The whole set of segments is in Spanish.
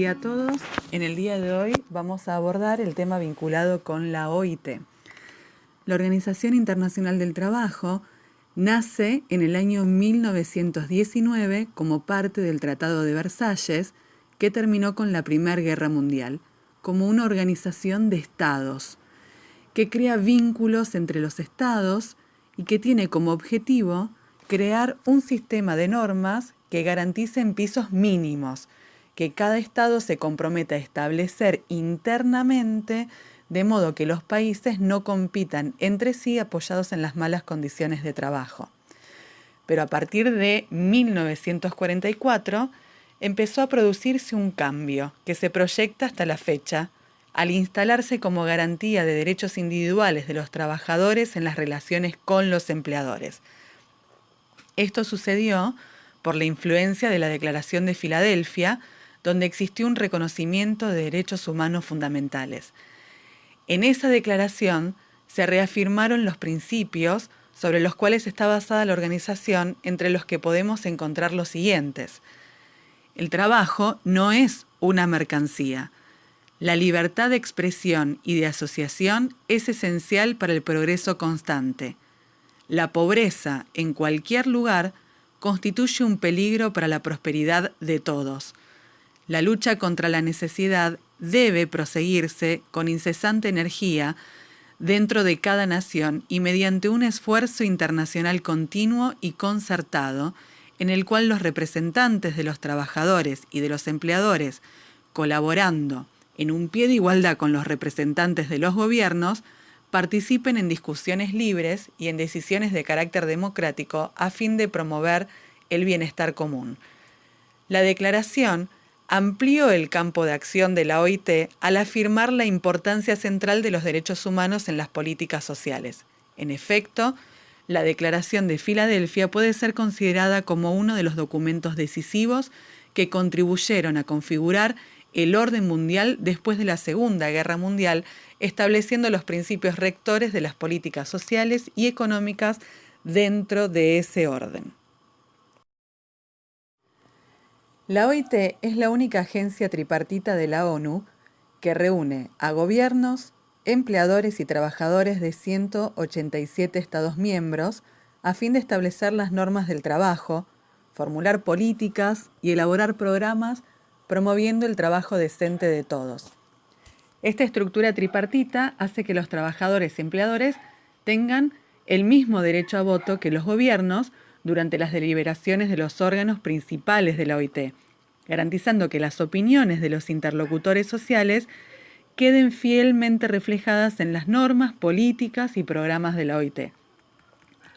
día a todos. En el día de hoy vamos a abordar el tema vinculado con la OIT. La Organización Internacional del Trabajo nace en el año 1919 como parte del Tratado de Versalles, que terminó con la Primera Guerra Mundial, como una organización de estados, que crea vínculos entre los estados y que tiene como objetivo crear un sistema de normas que garanticen pisos mínimos, que cada estado se comprometa a establecer internamente, de modo que los países no compitan entre sí apoyados en las malas condiciones de trabajo. Pero a partir de 1944 empezó a producirse un cambio que se proyecta hasta la fecha, al instalarse como garantía de derechos individuales de los trabajadores en las relaciones con los empleadores. Esto sucedió por la influencia de la Declaración de Filadelfia, donde existió un reconocimiento de derechos humanos fundamentales. En esa declaración se reafirmaron los principios sobre los cuales está basada la organización, entre los que podemos encontrar los siguientes. El trabajo no es una mercancía. La libertad de expresión y de asociación es esencial para el progreso constante. La pobreza en cualquier lugar constituye un peligro para la prosperidad de todos. La lucha contra la necesidad debe proseguirse con incesante energía dentro de cada nación y mediante un esfuerzo internacional continuo y concertado, en el cual los representantes de los trabajadores y de los empleadores, colaborando en un pie de igualdad con los representantes de los gobiernos, participen en discusiones libres y en decisiones de carácter democrático a fin de promover el bienestar común. La declaración amplió el campo de acción de la OIT al afirmar la importancia central de los derechos humanos en las políticas sociales. En efecto, la Declaración de Filadelfia puede ser considerada como uno de los documentos decisivos que contribuyeron a configurar el orden mundial después de la Segunda Guerra Mundial, estableciendo los principios rectores de las políticas sociales y económicas dentro de ese orden. La OIT es la única agencia tripartita de la ONU que reúne a gobiernos, empleadores y trabajadores de 187 Estados miembros a fin de establecer las normas del trabajo, formular políticas y elaborar programas promoviendo el trabajo decente de todos. Esta estructura tripartita hace que los trabajadores y empleadores tengan el mismo derecho a voto que los gobiernos durante las deliberaciones de los órganos principales de la OIT, garantizando que las opiniones de los interlocutores sociales queden fielmente reflejadas en las normas, políticas y programas de la OIT.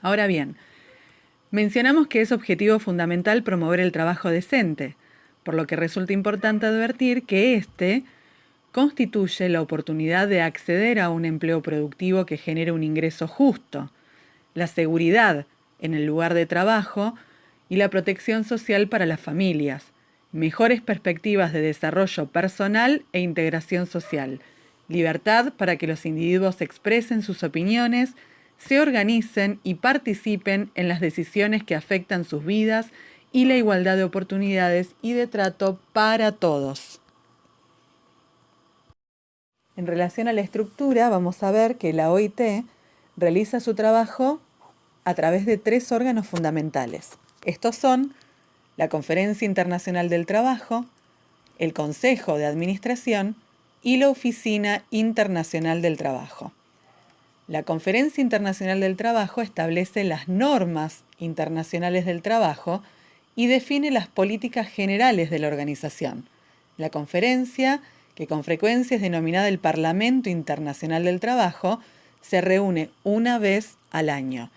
Ahora bien, mencionamos que es objetivo fundamental promover el trabajo decente, por lo que resulta importante advertir que este constituye la oportunidad de acceder a un empleo productivo que genere un ingreso justo, la seguridad en el lugar de trabajo y la protección social para las familias, mejores perspectivas de desarrollo personal e integración social, libertad para que los individuos expresen sus opiniones, se organicen y participen en las decisiones que afectan sus vidas y la igualdad de oportunidades y de trato para todos. En relación a la estructura, vamos a ver que la OIT realiza su trabajo a través de 3 órganos fundamentales. Estos son la Conferencia Internacional del Trabajo, el Consejo de Administración y la Oficina Internacional del Trabajo. La Conferencia Internacional del Trabajo establece las normas internacionales del trabajo y define las políticas generales de la organización. La conferencia, que con frecuencia es denominada el Parlamento Internacional del Trabajo, se reúne una vez al año.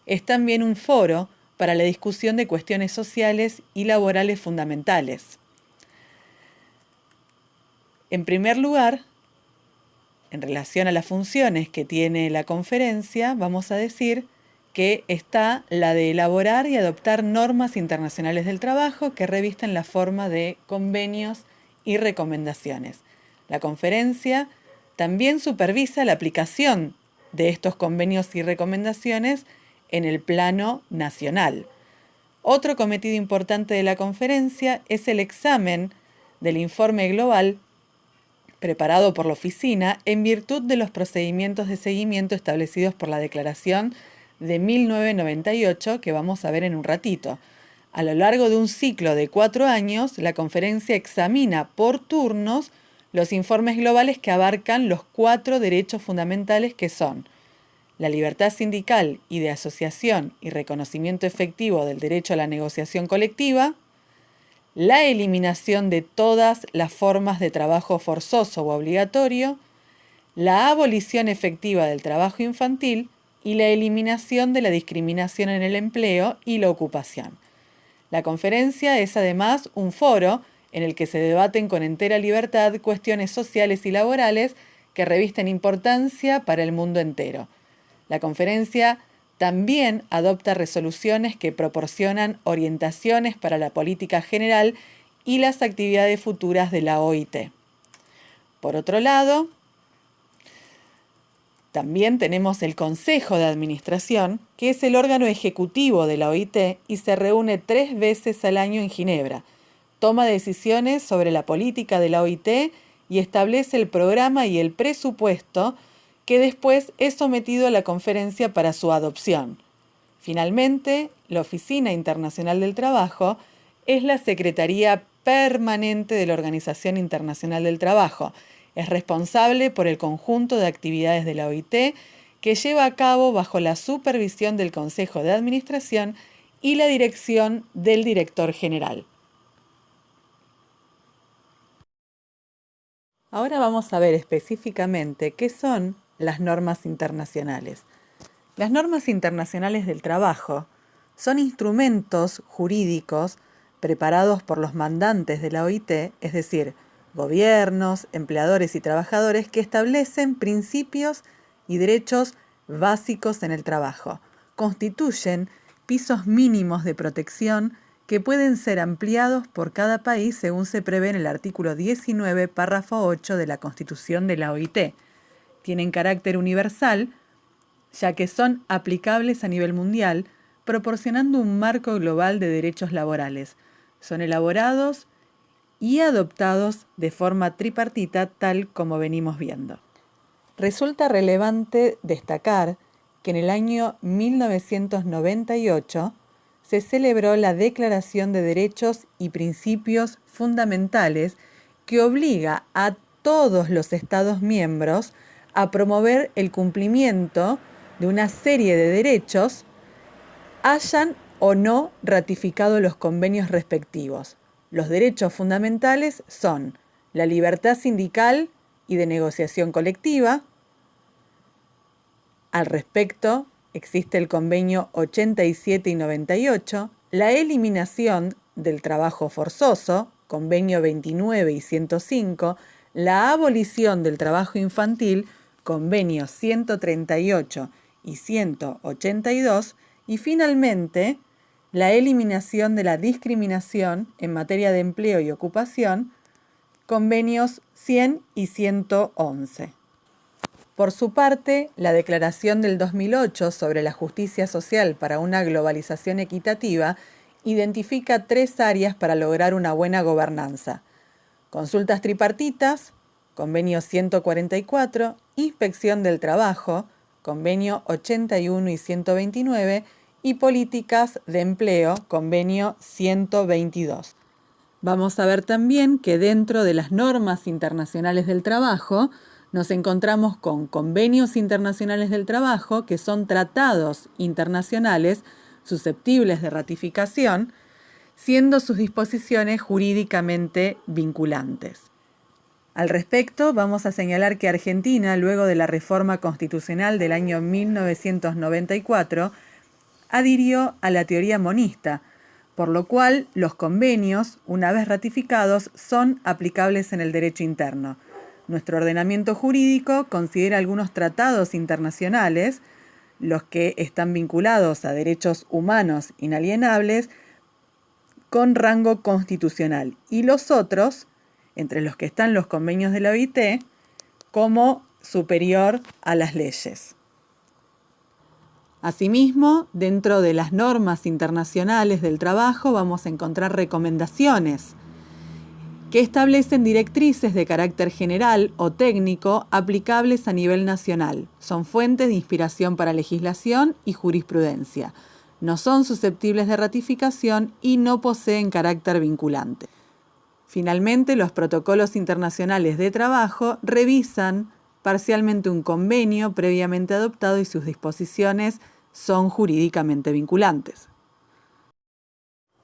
Es también un foro para la discusión de cuestiones sociales y laborales fundamentales. En primer lugar, en relación a las funciones que tiene la conferencia, vamos a decir que está la de elaborar y adoptar normas internacionales del trabajo que revisten la forma de convenios y recomendaciones. La conferencia también supervisa la aplicación de estos convenios y recomendaciones en el plano nacional. Otro cometido importante de la conferencia es el examen del informe global preparado por la oficina en virtud de los procedimientos de seguimiento establecidos por la Declaración de 1998 que vamos a ver en un ratito. A lo largo de un ciclo de 4 años, la conferencia examina por turnos los informes globales que abarcan los 4 derechos fundamentales que son la libertad sindical y de asociación y reconocimiento efectivo del derecho a la negociación colectiva, la eliminación de todas las formas de trabajo forzoso o obligatorio, la abolición efectiva del trabajo infantil y la eliminación de la discriminación en el empleo y la ocupación. La conferencia es además un foro en el que se debaten con entera libertad cuestiones sociales y laborales que revisten importancia para el mundo entero. La conferencia también adopta resoluciones que proporcionan orientaciones para la política general y las actividades futuras de la OIT. Por otro lado, también tenemos el Consejo de Administración, que es el órgano ejecutivo de la OIT y se reúne 3 veces al año en Ginebra. Toma decisiones sobre la política de la OIT y establece el programa y el presupuesto que después es sometido a la conferencia para su adopción. Finalmente, la Oficina Internacional del Trabajo es la Secretaría Permanente de la Organización Internacional del Trabajo. Es responsable por el conjunto de actividades de la OIT que lleva a cabo bajo la supervisión del Consejo de Administración y la dirección del Director General. Ahora vamos a ver específicamente qué son las normas internacionales. Las normas internacionales del trabajo son instrumentos jurídicos preparados por los mandantes de la OIT, es decir, gobiernos, empleadores y trabajadores que establecen principios y derechos básicos en el trabajo. Constituyen pisos mínimos de protección que pueden ser ampliados por cada país según se prevé en el artículo 19, párrafo 8 de la Constitución de la OIT. Tienen carácter universal, ya que son aplicables a nivel mundial, proporcionando un marco global de derechos laborales. Son elaborados y adoptados de forma tripartita, tal como venimos viendo. Resulta relevante destacar que en el año 1998 se celebró la Declaración de Derechos y Principios Fundamentales que obliga a todos los Estados miembros a promover el cumplimiento de una serie de derechos, hayan o no ratificado los convenios respectivos. Los derechos fundamentales son la libertad sindical y de negociación colectiva. Al respecto, existe el convenio 87 y 98, la eliminación del trabajo forzoso, convenio 29 y 105, la abolición del trabajo infantil, convenios 138 y 182, y finalmente la eliminación de la discriminación en materia de empleo y ocupación, convenios 100 y 111. Por su parte, la Declaración del 2008 sobre la justicia social para una globalización equitativa identifica 3 áreas para lograr una buena gobernanza: consultas tripartitas, convenio 144, inspección del trabajo, convenio 81 y 129, y políticas de empleo, convenio 122. Vamos a ver también que dentro de las normas internacionales del trabajo nos encontramos con convenios internacionales del trabajo, que son tratados internacionales susceptibles de ratificación, siendo sus disposiciones jurídicamente vinculantes. Al respecto, vamos a señalar que Argentina, luego de la reforma constitucional del año 1994, adhirió a la teoría monista, por lo cual los convenios, una vez ratificados, son aplicables en el derecho interno. Nuestro ordenamiento jurídico considera algunos tratados internacionales, los que están vinculados a derechos humanos inalienables, con rango constitucional, y los otros, entre los que están los convenios de la OIT, como superior a las leyes. Asimismo, dentro de las normas internacionales del trabajo vamos a encontrar recomendaciones. que establecen directrices de carácter general o técnico aplicables a nivel nacional. Son fuentes de inspiración para legislación y jurisprudencia. No son susceptibles de ratificación y no poseen carácter vinculante. Finalmente, los protocolos internacionales de trabajo revisan parcialmente un convenio previamente adoptado y sus disposiciones son jurídicamente vinculantes.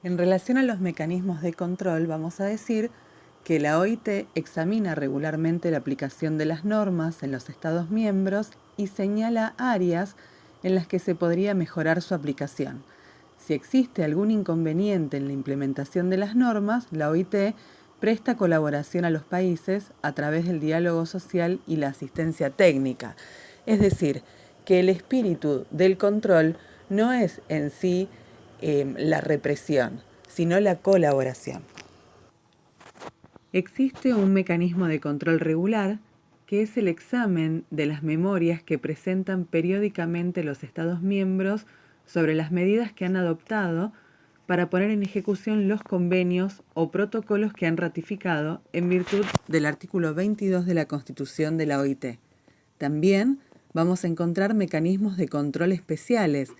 En relación a los mecanismos de control, vamos a decir que la OIT examina regularmente la aplicación de las normas en los Estados miembros y señala áreas en las que se podría mejorar su aplicación. Si existe algún inconveniente en la implementación de las normas, la OIT presta colaboración a los países a través del diálogo social y la asistencia técnica. Es decir, que el espíritu del control no es en sí la represión, sino la colaboración. Existe un mecanismo de control regular que es el examen de las memorias que presentan periódicamente los Estados miembros sobre las medidas que han adoptado para poner en ejecución los convenios o protocolos que han ratificado en virtud del artículo 22 de la Constitución de la OIT. También vamos a encontrar mecanismos de control especiales.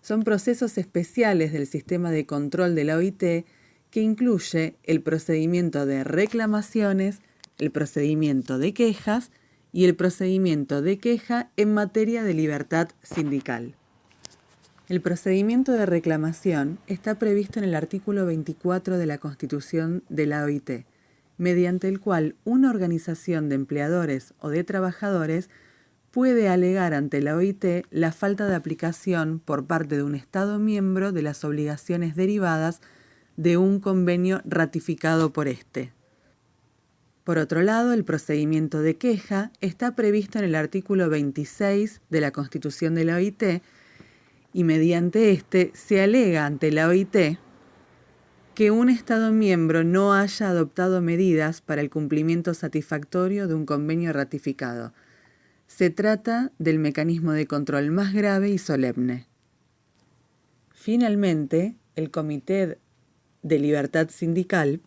Son procesos especiales del sistema de control de la OIT que incluye el procedimiento de reclamaciones, el procedimiento de quejas y el procedimiento de queja en materia de libertad sindical. El procedimiento de reclamación está previsto en el artículo 24 de la Constitución de la OIT, mediante el cual una organización de empleadores o de trabajadores puede alegar ante la OIT la falta de aplicación por parte de un Estado miembro de las obligaciones derivadas de un convenio ratificado por éste. Por otro lado, el procedimiento de queja está previsto en el artículo 26 de la Constitución de la OIT y mediante este se alega ante la OIT que un Estado miembro no haya adoptado medidas para el cumplimiento satisfactorio de un convenio ratificado. Se trata del mecanismo de control más grave y solemne. Finalmente, el Comité de Libertad Sindical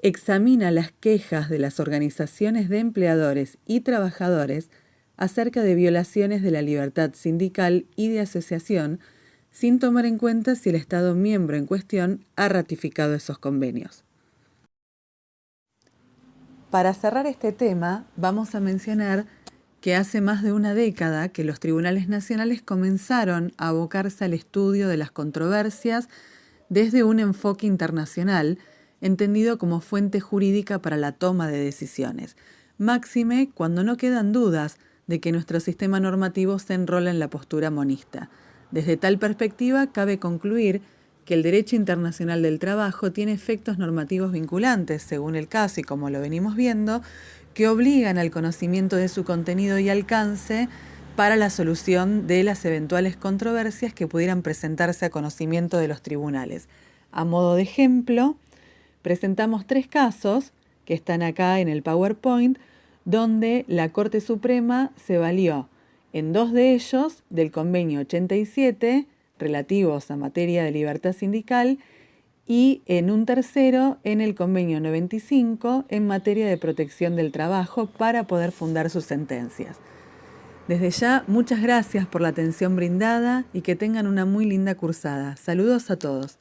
examina las quejas de las organizaciones de empleadores y trabajadores acerca de violaciones de la libertad sindical y de asociación, sin tomar en cuenta si el Estado miembro en cuestión ha ratificado esos convenios. Para cerrar este tema, vamos a mencionar que hace más de una década que los tribunales nacionales comenzaron a abocarse al estudio de las controversias desde un enfoque internacional, entendido como fuente jurídica para la toma de decisiones, máxime cuando no quedan dudas de que nuestro sistema normativo se enrola en la postura monista. Desde tal perspectiva, cabe concluir que el derecho internacional del trabajo tiene efectos normativos vinculantes, según el caso y como lo venimos viendo, que obligan al conocimiento de su contenido y alcance para la solución de las eventuales controversias que pudieran presentarse a conocimiento de los tribunales. A modo de ejemplo, presentamos 3 casos que están acá en el PowerPoint, donde la Corte Suprema se valió en 2 de ellos del convenio 87 relativos a materia de libertad sindical y en un tercero en el convenio 95 en materia de protección del trabajo para poder fundar sus sentencias. Desde ya, muchas gracias por la atención brindada y que tengan una muy linda cursada. Saludos a todos.